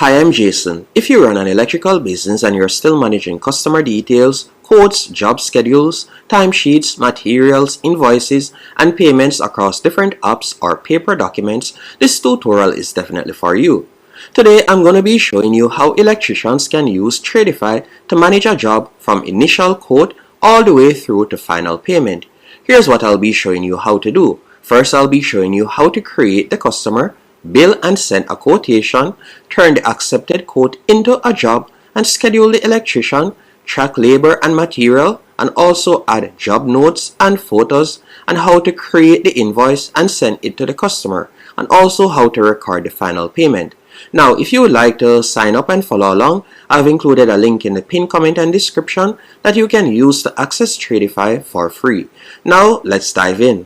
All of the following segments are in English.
Hi, I'm Jason. If you run an electrical business and you're still managing customer details, quotes, job schedules, timesheets, materials, invoices, and payments across different apps or paper documents, this tutorial is definitely for you. Today, I'm going to be showing you how electricians can use Tradify to manage a job from initial quote all the way through to final payment. Here's what I'll be showing you how to do. First, I'll be showing you how to create the customer, bill and send a quotation, turn the accepted quote into a job, and schedule the electrician, track labor and material, and also add job notes and photos, and how to create the invoice and send it to the customer, and also how to record the final payment. Now, if you would like to sign up and follow along, I've included a link in the pinned comment and description that you can use to access Tradify for free. Now, let's dive in.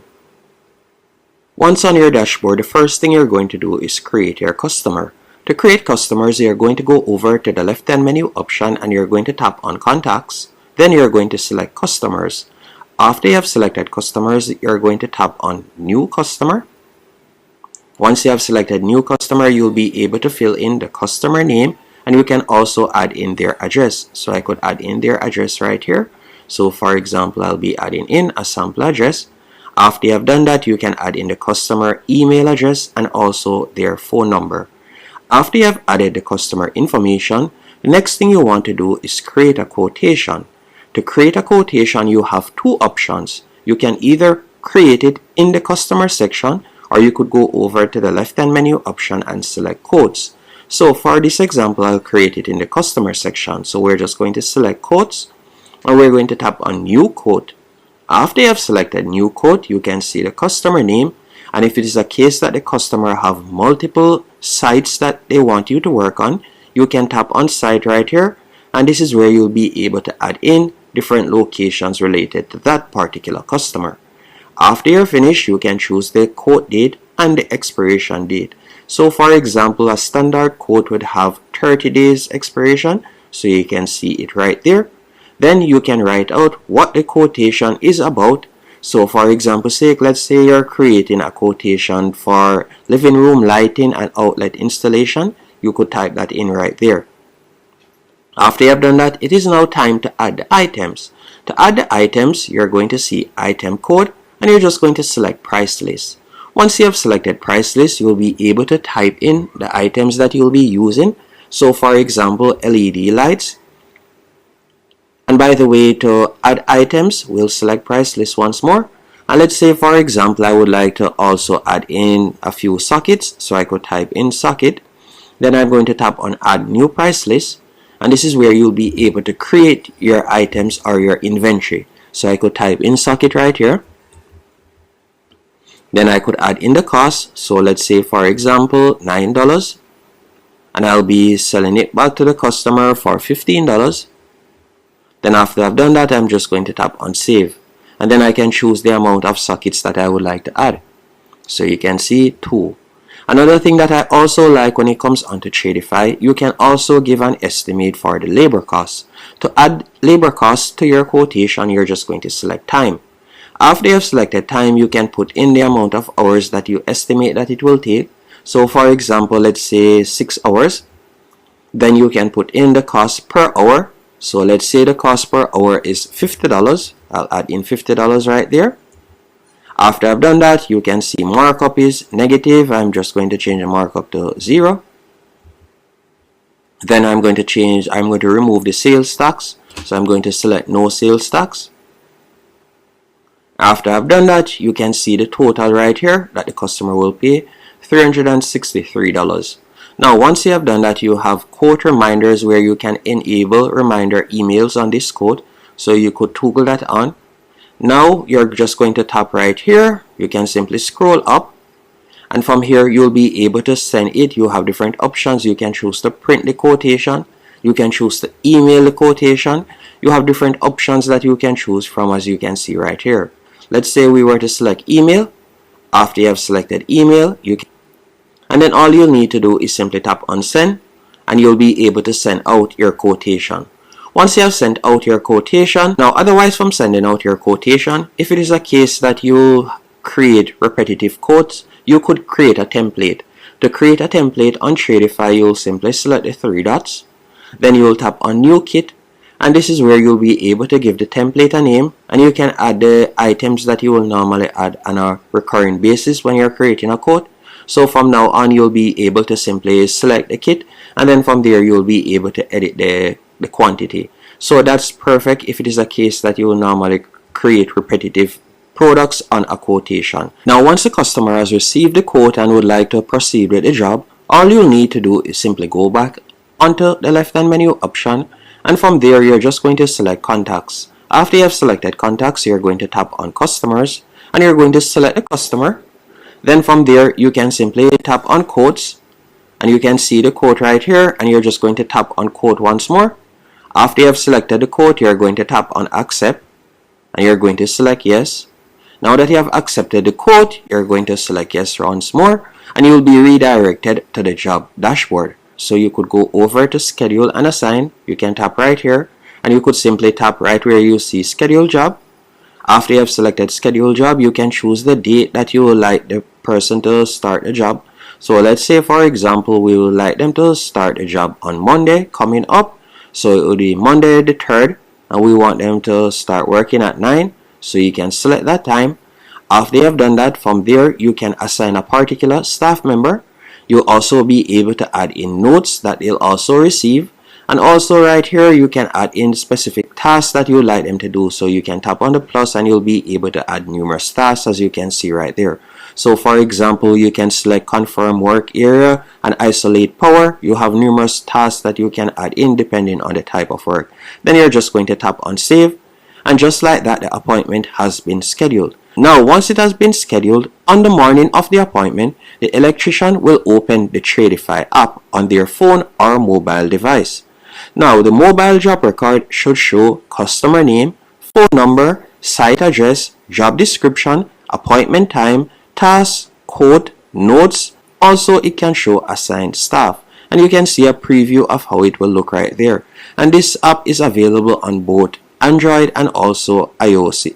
Once on your dashboard, the first thing you're going to do is create your customer. To create customers, you're going to go over to the left-hand menu option and you're going to tap on Contacts. Then you're going to select Customers. After you have selected Customers, you're going to tap on New Customer. Once you have selected New Customer, you'll be able to fill in the customer name and you can also add in their address. So I could add in their address right here. So for example, I'll be adding in a sample address. After you have done that, you can add in the customer email address and also their phone number. After you have added the customer information, the next thing you want to do is create a quotation. To create a quotation, you have two options. You can either create it in the customer section or you could go over to the left-hand menu option and select quotes. So for this example, I'll create it in the customer section. So we're just going to select quotes and we're going to tap on New Quote. After you have selected New Quote, you can see the customer name, and if it is a case that the customer have multiple sites that they want you to work on, you can tap on Site right here, and this is where you'll be able to add in different locations related to that particular customer. After you're finished, you can choose the quote date and the expiration date. So for example, a standard quote would have 30 days expiration, so you can see it right there. Then you can write out what the quotation is about. So for example sake, let's say you're creating a quotation for living room lighting and outlet installation. You could type that in right there. After you have done that, it is now time to add the items. To add the items, you're going to see item code and you're just going to select price list. Once you have selected price list, you'll be able to type in the items that you'll be using. So for example, LED lights. And by the way, to add items, we'll select price list once more. And let's say, for example, I would like to also add in a few sockets. So I could type in socket. Then I'm going to tap on add new price list. And this is where you'll be able to create your items or your inventory. So I could type in socket right here. Then I could add in the cost. So let's say, for example, $9. And I'll be selling it back to the customer for $15. Then after I've done that, I'm just going to tap on save. And then I can choose the amount of sockets that I would like to add. So you can see 2. Another thing that I also like when it comes onto Tradify, you can also give an estimate for the labor costs. To add labor costs to your quotation, you're just going to select time. After you have selected time, you can put in the amount of hours that you estimate that it will take. So for example, let's say 6 hours. Then you can put in the cost per hour. So let's say the cost per hour is $50. I'll add in $50 right there. After I've done that, you can see markup is negative. I'm just going to change the markup to 0. Then I'm going to remove the sales tax. So I'm going to select no sales tax. After I've done that, you can see the total right here that the customer will pay, $363. Now, once you have done that, you have quote reminders where you can enable reminder emails on this quote. So you could toggle that on. Now, you're just going to tap right here. You can simply scroll up. And from here, you'll be able to send it. You have different options. You can choose to print the quotation. You can choose to email the quotation. You have different options that you can choose from, as you can see right here. Let's say we were to select email. After you have selected email, and then all you'll need to do is simply tap on send and you'll be able to send out your quotation. Once you have sent out your quotation, now otherwise from sending out your quotation, if it is a case that you create repetitive quotes, you could create a template. To create a template on Tradify, you'll simply select the three dots. Then you will tap on New Kit, and this is where you'll be able to give the template a name, and you can add the items that you will normally add on a recurring basis when you're creating a quote. So from now on, you'll be able to simply select the kit, and then from there you'll be able to edit the quantity. So that's perfect if it is a case that you will normally create repetitive products on a quotation. Now once the customer has received the quote and would like to proceed with the job, all you'll need to do is simply go back onto the left hand menu option, and from there you're just going to select contacts. After you have selected contacts, you're going to tap on customers, and you're going to select the customer. Then from there you can simply tap on quotes, and you can see the quote right here, and you're just going to tap on quote once more. After you have selected the quote, you're going to tap on accept, and you're going to select yes. Now that you have accepted the quote, you're going to select yes once more, and you'll be redirected to the job dashboard. So you could go over to schedule and assign. You can tap right here, and you could simply tap right where you see schedule job. After you have selected schedule job, you can choose the date that you would like the person to start the job. So let's say for example we would like them to start the job on Monday coming up. So it will be Monday the 3rd, and we want them to start working at 9. So you can select that time. After you have done that, from there you can assign a particular staff member. You'll also be able to add in notes that they'll also receive, and also right here you can add in specific tasks that you would like them to do. So you can tap on the plus and you'll be able to add numerous tasks, as you can see right there. So for example, you can select confirm work area and isolate power. You have numerous tasks that you can add in depending on the type of work. Then you're just going to tap on save, and just like that, the appointment has been scheduled. Now once it has been scheduled, on the morning of the appointment, the electrician will open the Tradify app on their phone or mobile device. Now the mobile job record should show customer name, phone number, site address, job description, appointment time, tasks, quote, notes. Also it can show assigned staff, and you can see a preview of how it will look right there. And this app is available on both Android and also iOS.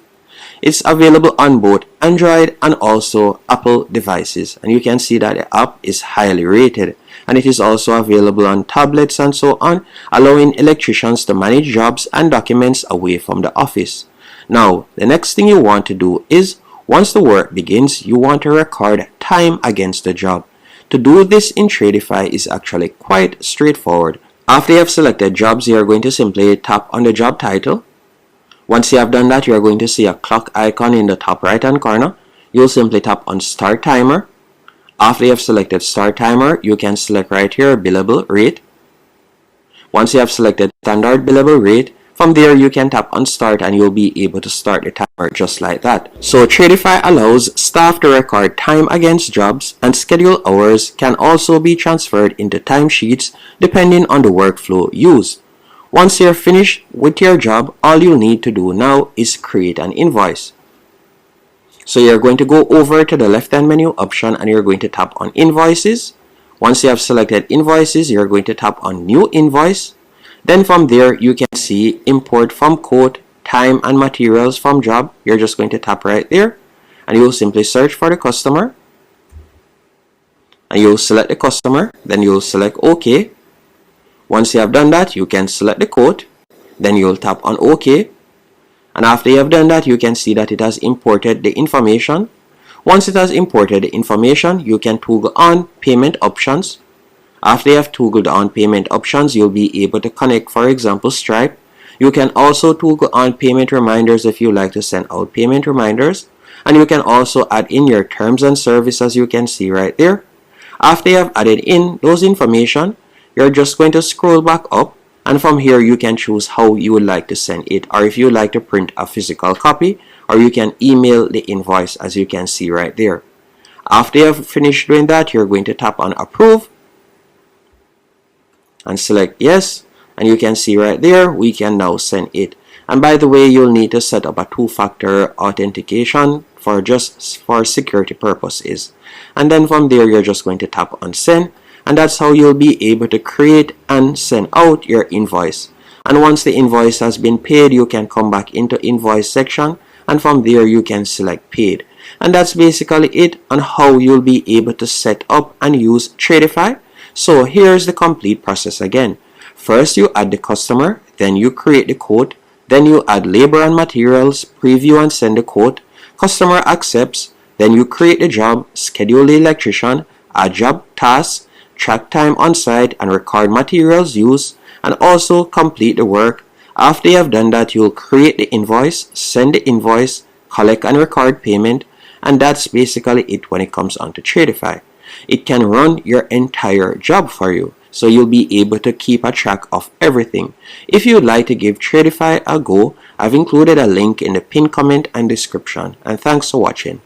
It's available on both Android and also Apple devices, and you can see that the app is highly rated, and it is also available on tablets and so on, allowing electricians to manage jobs and documents away from the office. Now the next thing you want to do is, once the work begins, you want to record time against the job. To do this in Tradify is actually quite straightforward. After you have selected jobs, you are going to simply tap on the job title. Once you have done that, you are going to see a clock icon in the top right hand corner. You'll simply tap on start timer. After you have selected start timer, you can select right here billable rate. Once you have selected standard billable rate, from there you can tap on start and you'll be able to start the timer just like that. So Tradify allows staff to record time against jobs, and schedule hours can also be transferred into timesheets depending on the workflow used. Once you're finished with your job, all you need to do now is create an invoice. So you're going to go over to the left hand menu option and you're going to tap on invoices. Once you have selected invoices, you're going to tap on new invoice. Then from there you can see import from quote, time and materials from job. You're just going to tap right there, and you'll simply search for the customer, and you'll select the customer. Then you'll select OK. Once you have done that, you can select the quote, then you'll tap on OK, and after you have done that, you can see that it has imported the information. Once it has imported the information, you can toggle on payment options. After you have toggled on payment options, you'll be able to connect, for example, Stripe. You can also toggle on payment reminders if you like to send out payment reminders, and you can also add in your terms and service, as you can see right there. After you have added in those information, you're just going to scroll back up, and from here you can choose how you would like to send it, or if you would like to print a physical copy, or you can email the invoice, as you can see right there. After you have finished doing that, you're going to tap on approve and select yes, and you can see right there we can now send it. And by the way, you'll need to set up a two-factor authentication for security purposes, and then from there you're just going to tap on send. And that's how you'll be able to create and send out your invoice. And once the invoice has been paid, you can come back into invoice section, and from there you can select paid. And that's basically it on how you'll be able to set up and use Tradify. So here's the complete process again. First you add the customer, then you create the quote, then you add labor and materials, preview and send the quote, customer accepts, then you create the job, schedule the electrician, add job tasks, track time on site and record materials used, and also complete the work. After you have done that, you'll create the invoice, send the invoice, collect and record payment, and that's basically it when it comes on to Tradify. It can run your entire job for you, so you'll be able to keep a track of everything. If you'd like to give Tradify a go, I've included a link in the pinned comment and description, and thanks for watching.